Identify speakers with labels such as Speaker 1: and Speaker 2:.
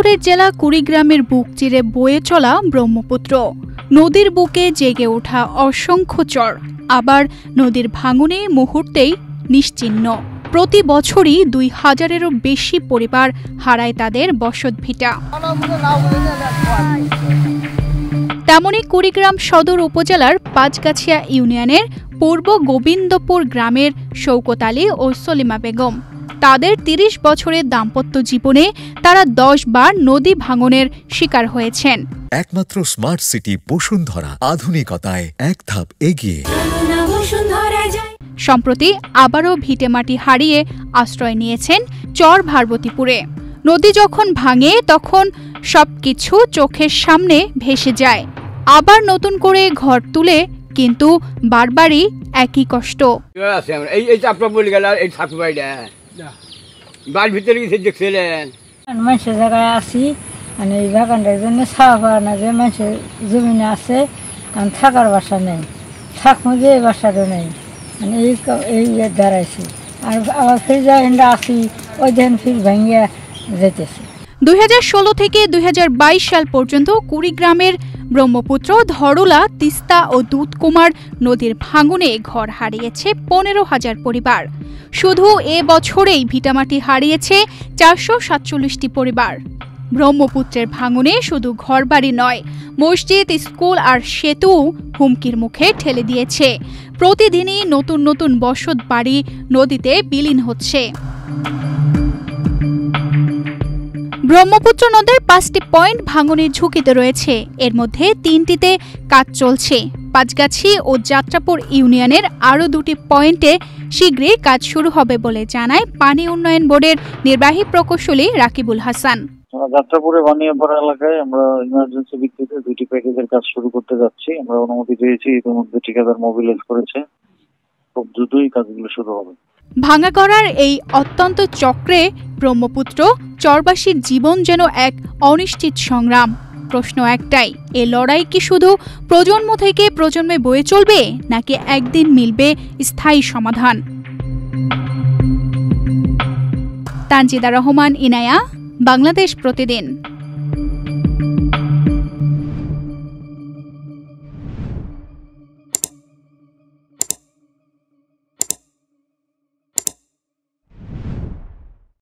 Speaker 1: উত্তরের জেলা কুড়িগ্রামের বুক চিরে বয়ে চলা ব্রহ্মপুত্র, নদীর বুকে জেগে ওঠা অসংখ্য চর, আবার নদীর ভাঙনে মুহূর্তেই নিশ্চিহ্ন। প্রতি বছরই ২,০০০-এরও বেশি পরিবার হারায় তাদের বসতভিটা। তেমনি কুড়িগ্রাম সদর উপজেলার পাঁচগাছিয়া ইউনিয়নের পূর্ব গোবিন্দপুর গ্রামের শৌকত আলী ও সলিমা বেগম। তাদের ৩০ বছরের দাম্পত্য জীবনে তারা ১০ বার নদী ভাঙনের শিকার হয়েছেন।
Speaker 2: একমাত্র স্মার্ট সিটি বসুন্ধরা, আধুনিকতায় এক ধাপ এগিয়ে।
Speaker 1: সম্প্রতি আবারও ভিটেমাটি হারিয়ে আশ্রয় নিয়েছেন চর ভারবতীপুরে। নদী যখন ভাঙে তখন সবকিছু চোখের সামনে ভেসে যায়। আবার নতুন করে ঘর তুলে, কিন্তু বারবারই একই কষ্ট।
Speaker 3: মানুষের জায়গায় আসি, মানে এই বাগানটার জন্য ছাওয়া পাওয়া না, যে মানুষের জমিনে আছে থাকার বাসা নেই, থাকবো যে এই বাসাটা নেই, মানে এই দাঁড়াইছি। আর আবার ফির যা আসি ওই দিন ফির ভেঙে যেতেছে।
Speaker 1: ২০১৬ থেকে ২০২২ সাল পর্যন্ত কুড়িগ্রামের ব্রহ্মপুত্র, ধরলা, তিস্তা ও দুধকুমার নদীর ভাঙনে ঘর হারিয়েছে ১৫,০০০ পরিবার। শুধু এ বছরেই ভিটামাটি হারিয়েছে ৪৪৭টি পরিবার। ব্রহ্মপুত্রের ভাঙনে শুধু ঘরবাড়ি নয়, মসজিদ, স্কুল আর সেতু হুমকির মুখে ঠেলে দিয়েছে। প্রতিদিনই নতুন নতুন বসত বাড়ি নদীতে বিলীন হচ্ছে। ব্রহ্মপুত্র নদের ৫টি পয়েন্ট ভাঙনের ঝুঁকিতে রয়েছে। এর মধ্যে ৩টিতে কাজ চলছে। পাঁচগাছি ও যাত্রাপুর ইউনিয়নের আরও ২টি পয়েন্টে শীঘ্রই কাজ শুরু হবে বলে জানায় পানি উন্নয়ন বোর্ডের নির্বাহী প্রকৌশলী রাকিবুল হাসান।
Speaker 4: যাত্রাপুরে বানিয়াপাড়া এলাকায় আমরা ইমার্জেন্সি ভিত্তিতে ২টি প্যাকেজের কাজ শুরু করতে যাচ্ছি। আমরা অনুমতি পেয়েছি, ইতিমধ্যে ঠিকাদার মোবিলাইজ করেছে। খুব দ্রুতই কাজগুলো শুরু হবে।
Speaker 1: ভাঙা করার এই অত্যন্ত চক্রে ব্রহ্মপুত্র চরবাসীর জীবন যেন এক অনিশ্চিত সংগ্রাম। প্রশ্ন একটাই, এ লড়াই কি শুধু প্রজন্ম থেকে প্রজন্মে বয়ে চলবে, নাকি একদিন মিলবে স্থায়ী সমাধান? তানজিদা রহমান, ইনায়া, বাংলাদেশ প্রতিদিন।